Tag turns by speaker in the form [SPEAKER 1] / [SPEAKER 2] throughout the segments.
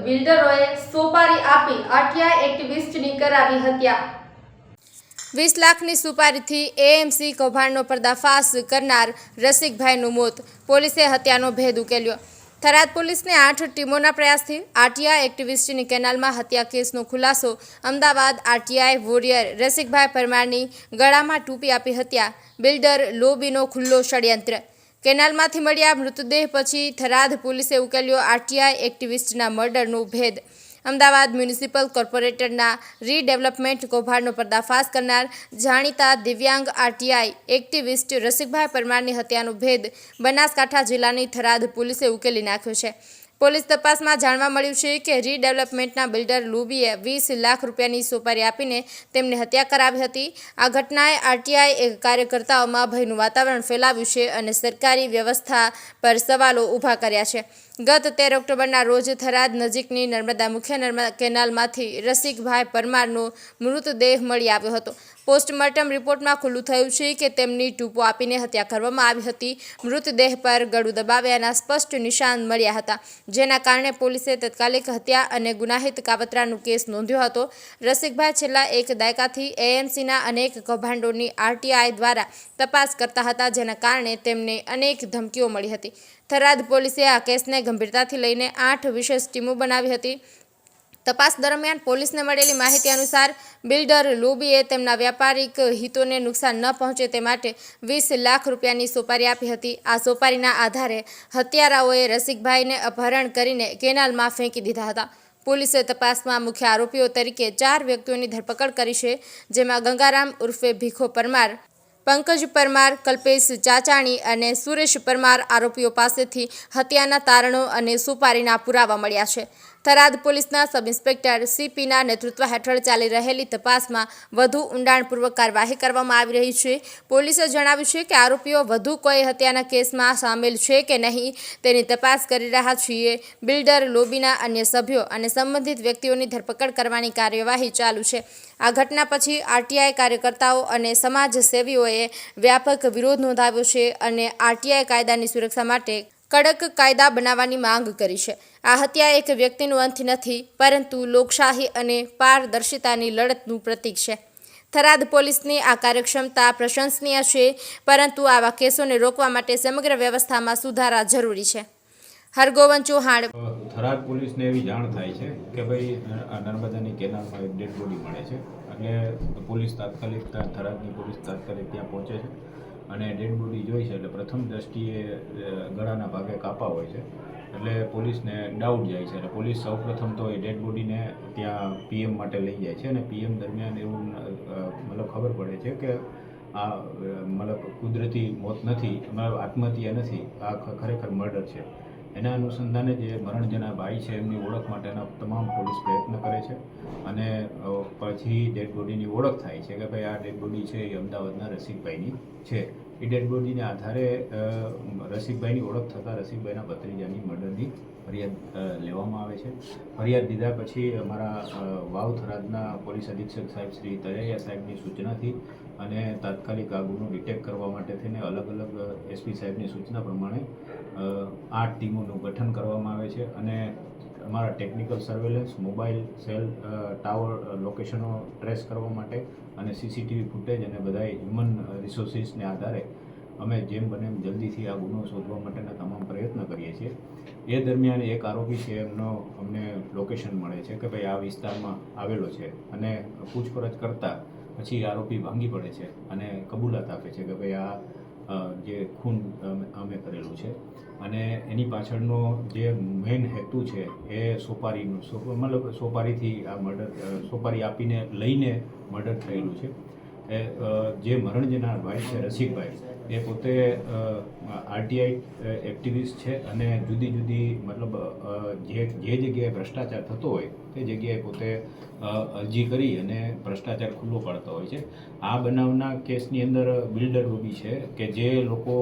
[SPEAKER 1] બિલ્ડરોએ સોપારી આપી આરટીઆઈ એક્ટિવિસ્ટની કરાવી હત્યા। 20 લાખની સુપારીથી એએમસી કૌભાંડનો પર્દાફાશ કરનાર રસિકભાઈનું મોત, પોલીસે હત્યાનો ભેદ ઉકેલ્યો। થરાદ પોલીસની 8 ટીમોના પ્રયાસથી આરટીઆઈ એક્ટિવિસ્ટની કેનાલમાં હત્યા કેસનો ખુલાસો। અમદાવાદ આરટીઆઈ વોરિયર રસિકભાઈ પરમારની ગળામાં ટૂંપી આપી હત્યા, બિલ્ડર લોબીનો ખુલ્લો ષડયંત્ર। કેનાલમાંથી મળ્યા મૃતદેહ પછી થરાદ પોલીસે ઉકેલ્યો આરટીઆઈ એક્ટિવિસ્ટના મર્ડરનો ભેદ। અમદાવાદ મ્યુનિસિપલ કોર્પોરેટરના રીડેવલપમેન્ટ કૌભાંડનો પર્દાફાશ કરનાર જાણીતા દિવ્યાંગ આરટીઆઈ એક્ટિવિસ્ટ રસિકભાઈ પરમારની હત્યાનો ભેદ બનાસકાંઠા જિલ્લાની થરાદ પોલીસે ઉકેલી નાખ્યો છે। પોલીસ તપાસમાં જાણવા મળ્યું છે કે રીડેવલપમેન્ટના બિલ્ડર લોબીએ 20 લાખ રૂપિયાની સોપારી આપીને તેમને હત્યા કરાવી હતી। આ ઘટનાએ આરટીઆઈ કાર્યકર્તાઓમાં ભયનું વાતાવરણ ફેલાવ્યું છે અને સરકારી વ્યવસ્થા પર સવાલો ઊભા કર્યા છે। ગત 13 ઓક્ટોબરના રોજ થરાદ નજીકની નર્મદા મુખ્ય કેનાલમાંથી રસિકભાઈ પરમારનો મૃતદેહ મળી આવ્યો હતો। પોસ્ટમોર્ટમ રિપોર્ટમાં ખુલ્લું થયું છે કે તેમની ટૂંપો આપીને હત્યા કરવામાં આવી હતી। મૃતદેહ પર ગળું દબાવ્યાના સ્પષ્ટ નિશાન મળ્યા હતા, જેના કારણે પોલીસે તાત્કાલિક હત્યા અને ગુનાહિત કાવતરાનો કેસ નોંધ્યો હતો। રસિકભાઈ છેલ્લા 1 દાયકાથી એએમસીના અનેક કૌભાંડોની આરટીઆઈ દ્વારા તપાસ કરતા હતા, જેના કારણે તેમને અનેક ધમકીઓ મળી હતી। થરાદ પોલીસે આ કેસને ગંભીરતાથી લઈને 8 વિશેષ ટીમો બનાવી હતી। તપાસ દરમિયાન પોલીસને મળેલી માહિતી અનુસાર બિલ્ડર લોબીએ તેમના વ્યાપારિક હિતોને નુકસાન ન પહોંચે તે માટે 20 લાખ રૂપિયાની સોપારી આપી હતી। આ સોપારીના આધારે હત્યારાઓએ રસિકભાઈને અપહરણ કરીને કેનાલમાં ફેંકી દીધા હતા। પોલીસે તપાસમાં મુખ્ય આરોપીઓ તરીકે 4 વ્યક્તિઓની ધરપકડ કરી છે, જેમાં ગંગારામ ઉર્ફે ભીખો પરમાર, પંકજ પરમાર, કલ્પેશ ચાચાણી અને સુરેશ પરમાર આરોપીઓ પાસેથી હત્યાના તારણો અને સોપારીના પુરાવા મળ્યા છે। થરાદ પોલીસના સબ ઇન્સ્પેક્ટર સીપીના નેતૃત્વ હેઠળ ચાલી રહેલી તપાસમાં વધુ ઊંડાણપૂર્વક કાર્યવાહી કરવામાં આવી રહી છે। પોલીસે જણાવ્યું છે કે આરોપીઓ વધુ કોઈ હત્યાના કેસમાં સામેલ છે કે નહીં તેની તપાસ કરી રહ્યા છીએ। બિલ્ડર લોબીના અન્ય સભ્યો અને સંબંધિત વ્યક્તિઓની ધરપકડ કરવાની કાર્યવાહી ચાલુ છે। આ ઘટના પછી આરટીઆઈ કાર્યકર્તાઓ અને સમાજસેવીઓએ વ્યાપક વિરોધ નોંધાવ્યો છે અને આરટીઆઈ કાયદાની સુરક્ષા માટે કડક કાયદા બનાવવાની માંગ કરી છે। આ હત્યા એક વ્યક્તિનું અંત નથી, પરંતુ લોકશાહી અને પારદર્શિતાની લડતનું પ્રતીક છે। થરાદ પોલીસની આ કાર્યક્ષમતા પ્રશંસનીય છે, પરંતુ આવા કેસોને રોકવા માટે સમગ્ર વ્યવસ્થામાં સુધારા જરૂરી છે। હરગોવન ચૌહાણ।
[SPEAKER 2] થરાદ પોલીસને એવી જાણ થાય છે કે ભાઈ નર્મદાની કેનાલમાં એક ડેડ બોડી મળે છે, એટલે પોલીસ તાત્કાલિક થરાદની પોલીસ તાત્કાલિક ત્યાં પહોંચે છે અને ડેડ બોડી જોઈ છે। એટલે પ્રથમ દ્રષ્ટિએ ગળાના ભાગે કાપા હોય છે, એટલે પોલીસને ડાઉટ જાય છે। એટલે પોલીસ સૌપ્રથમ તો એ ડેડ બોડીને ત્યાં પીએમ માટે લઈ જાય છે અને પીએમ દરમિયાન એવું મતલબ ખબર પડે છે કે આ મતલબ કુદરતી મોત નથી, આત્મહત્યા નથી, આ ખરેખર મર્ડર છે। એના અનુસંધાને જે મરણ જેના ભાઈ છે એમની ઓળખ માટેના તમામ પોલીસ પ્રયત્ન કરે છે અને પછી ડેડ બોડીની ઓળખ થાય છે કે ભાઈ આ ડેડ બોડી છે એ અમદાવાદના રસિકભાઈની છે। એ ડેડ બોડીને આધારે રસિકભાઈની ઓળખ થતાં રસિકભાઈના ભત્રીજાની મર્ડરની ફરિયાદ લેવામાં આવે છે। ફરિયાદ દીધા પછી અમારા વાવ થરાદના પોલીસ અધિક્ષક સાહેબ શ્રી તરૈયા સાહેબની સૂચનાથી અને તાત્કાલિક આ ગુનો ડિટેક્ટ કરવા માટે થઈને અલગ અલગ એસપી સાહેબની સૂચના પ્રમાણે 8 ટીમોનું ગઠન કરવામાં આવે છે અને અમારા technical surveillance, mobile cell tower લોકેશનો ટ્રેસ કરવા માટે અને સીસીટીવી ફૂટેજ અને બધા હ્યુમન રિસોર્સિસને આધારે અમે જેમ બને એમ જલ્દીથી આ ગુનો શોધવા માટેના તમામ પ્રયત્ન કરીએ છીએ। એ દરમિયાન એક આરોપી છે એમનો અમને લોકેશન મળે છે કે ભાઈ આ વિસ્તારમાં આવેલો છે અને પૂછપરછ કરતાં પછી આરોપી ભાંગી પડે છે અને કબૂલાત આપે છે કે ભાઈ આ જે ખૂન અમે કરેલું છે અને એની પાછળનો જે મેઇન હેતુ છે એ સોપારીનું મતલબ સોપારીથી આ મર્ડર, સોપારી આપીને લઈને મર્ડર થયેલું છે। એ જે મરણ જનાર ભાઈ છે રસિકભાઈ, એ પોતે આરટીઆઈ એક્ટિવિસ્ટ છે અને જુદી જુદી મતલબ જે જગ્યાએ ભ્રષ્ટાચાર થતો હોય તે જગ્યાએ પોતે અરજી કરી અને ભ્રષ્ટાચાર ખુલ્લો પાડતો હોય છે। આ બનાવના કેસની અંદર બિલ્ડર લોબી છે કે જે લોકો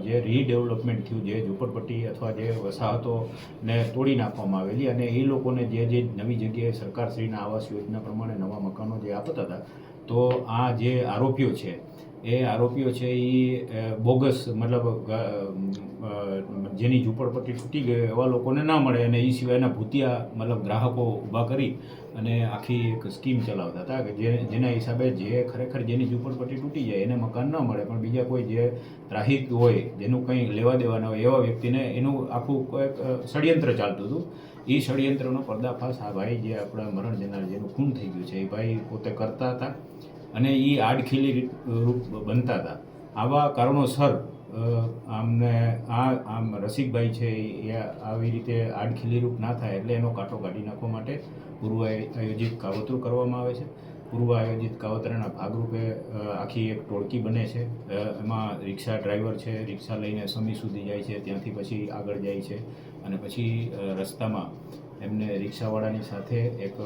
[SPEAKER 2] જે રીડેવલપમેન્ટ થયું, જે ઝૂંપડપટ્ટી અથવા જે વસાહતોને તોડી નાખવામાં આવેલી અને એ લોકોને જે નવી જગ્યાએ સરકારશ્રીના આવાસ યોજના પ્રમાણે નવા મકાનો જે આપતા હતા, તો આ જે આરોપીઓ છે એ આરોપીઓ છે એ બોગસ મતલબ જેની ઝૂંપડપટ્ટી તૂટી ગઈ એવા લોકોને ના મળે અને એ સિવાયના ભૂતિયા મતલબ ગ્રાહકો ઊભા કરી અને આખી એક સ્કીમ ચલાવતા હતા કે જેના હિસાબે જે ખરેખર જેની ઝૂંપડપટ્ટી તૂટી જાય એને મકાન ન મળે, પણ બીજા કોઈ જે ત્રાહિત હોય જેનું કંઈ લેવા દેવાના હોય એવા વ્યક્તિને એનું આખું કોઈક ષડયંત્ર ચાલતું હતું. એ ષડયંત્રનો પર્દાફાશ આ ભાઈ જે આપણા મરણ જનાર જેનું ખૂન થઈ ગયું છે એ ભાઈ પોતે કરતા હતા અને એ આડખીલી રૂપ બનતા હતા. આવા કારણોસર આમ રસિકભાઈ છે એ આવી રીતે આડખીલી રૂપ ના થાય એટલે એનો કાંટો કાઢી નાખવા માટે પૂર્વ આયોજિત કાવતરું કરવામાં આવે છે. પૂર્વ આયોજિત કાવતરાના ભાગરૂપે આખી એક ટોળકી બને છે. એમાં રિક્ષા ડ્રાઈવર છે, રિક્ષા લઈને સમી સુધી જાય છે, ત્યાંથી પછી આગળ જાય છે અને પછી રસ્તામાં એમને રિક્ષાવાળાની સાથે એક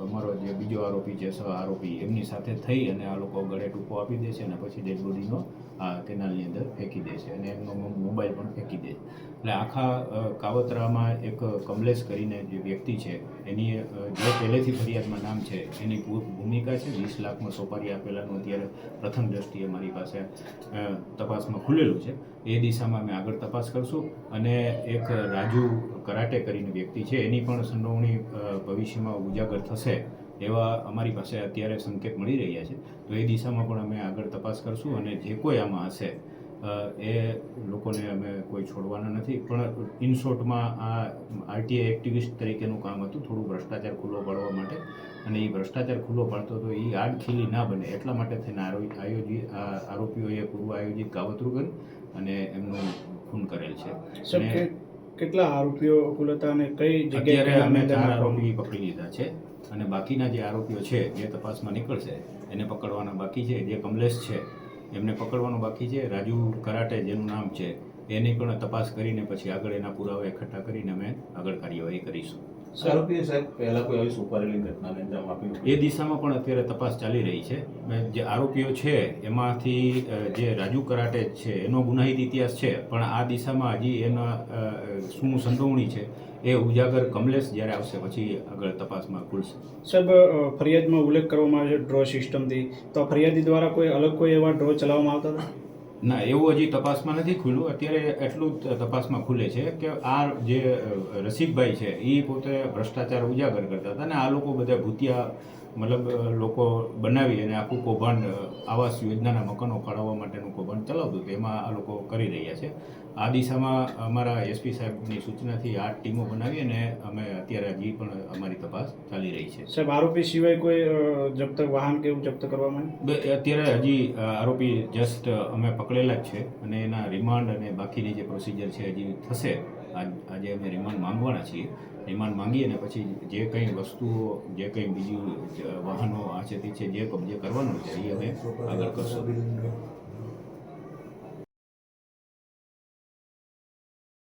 [SPEAKER 2] અમારો જે બીજો આરોપી છે, સહ આરોપી, એમની સાથે થઈ અને આ લોકો ગળે ટૂંકો આપી દે છે અને પછી ડેડ બોડીનો આ કેનાલની અંદર ફેંકી દે છે અને એમનો મોબાઈલ પણ ફેંકી દે છે. એટલે આખા કાવતરામાં એક કમલેશ કરીને જે વ્યક્તિ છે એની જે પહેલેથી ફરિયાદમાં નામ છે એની ભૂમિકા છે. 20 લાખમાં સોપારી આપેલાનું અત્યારે પ્રથમ દ્રષ્ટિએ મારી પાસે તપાસમાં ખુલેલું છે. એ દિશામાં અમે આગળ તપાસ કરશું અને એક રાજુ કરાટે કરીને વ્યક્તિ છે એની પણ સંડોવણી ભવિષ્યમાં ઉજાગર થશે એવા અમારી પાસે અત્યારે સંકેત મળી રહ્યા છે. તો એ દિશામાં પણ અમે આગળ તપાસ કરશું અને જે કોઈ આમાં હશે એ લોકોને અમે કોઈ છોડવાના નથી. પણ ઇન શોર્ટમાં આ આરટીઆઈ એક્ટિવિસ્ટ તરીકેનું કામ હતું, થોડું ભ્રષ્ટાચાર ખુલ્લો પાડવા માટે, અને એ ભ્રષ્ટાચાર ખુલ્લો પાડતો તો એ આડખીલી ના બને એટલા માટે થઈને આરોપીઓએ પૂર્વ આયોજિત કાવતરું કરી અને એમનું ખૂન કરેલ છે.
[SPEAKER 3] કેટલા આરોપીઓ કુલ હતા અને કઈ જગ્યાએ
[SPEAKER 2] અત્યારે અમે 4 આરોપી પકડી લીધા છે અને બાકીના જે આરોપીઓ છે જે તપાસમાં નીકળશે એને પકડવાના બાકી છે. જે કમલેશ છે એમને પકડવાનું બાકી છે. રાજુ કરાટે જેનું નામ છે એની પણ તપાસ કરીને પછી આગળ એના પુરાવા એકઠા કરીને અમે આગળ કાર્યવાહી કરીશું.
[SPEAKER 4] આરોપીએ સાહેબ પહેલા કોઈ આવી સુપારેલી ઘટનાને અંજામ આપ્યું?
[SPEAKER 2] એ દિશામાં પણ અત્યારે તપાસ ચાલી રહી છે. જે આરોપીઓ છે એમાંથી જે રાજુ કરાટે છે એનો ગુનાહિત ઇતિહાસ છે, પણ આ દિશામાં હજી એના શું સંડોવણી છે એ ઉજાગર કમલેશ જ્યારે આવશે પછી આગળ તપાસમાં ખુલશે.
[SPEAKER 3] સાહેબ, ફરિયાદમાં ઉલ્લેખ કરવામાં આવે છે ડ્રો સિસ્ટમથી, તો ફરિયાદી દ્વારા કોઈ અલગ કોઈ એવા ડ્રો ચલાવવામાં આવતા હતા?
[SPEAKER 2] ના, એવું હજી તપાસમાં નથી ખુલ્યું. અત્યારે એટલું જ તપાસમાં ખુલે છે કે આ જે રસિકભાઈ છે એ પોતે ભ્રષ્ટાચાર ઉજાગર કરતા હતા અને આ લોકો બધા ભૂતિયા મતલબ લોકો બનાવી અને આખું કૌભાંડ આવાસ યોજનાના મકાનો ફાળવવા માટેનું કૌભાંડ ચલાવતું હતું. એમાં આ લોકો કરી રહ્યા છે. આ દિશામાં અમારા એસપી સાહેબની સૂચનાથી 8 ટીમો બનાવી અને અમે અત્યારે હજી પણ અમારી તપાસ ચાલી રહી છે.
[SPEAKER 3] સાહેબ, આરોપી સિવાય કોઈ જપ્ત વાહન કે એવું જપ્ત કરવામાં આવ્યું?
[SPEAKER 2] અત્યારે હજી આરોપી જસ્ટ અમે પકડેલા જ છે અને એના રિમાન્ડ અને બાકીની જે પ્રોસિજર છે હજી થશે. આજે અમે રિમાન્ડ માંગવાના છીએ. રિમાન્ડ માંગી અને પછી જે કંઈ વસ્તુઓ, જે કંઈ બીજું વાહનો આ છે તે છે જે કબજે કરવાનું છે એ અમે આગળ કરશું.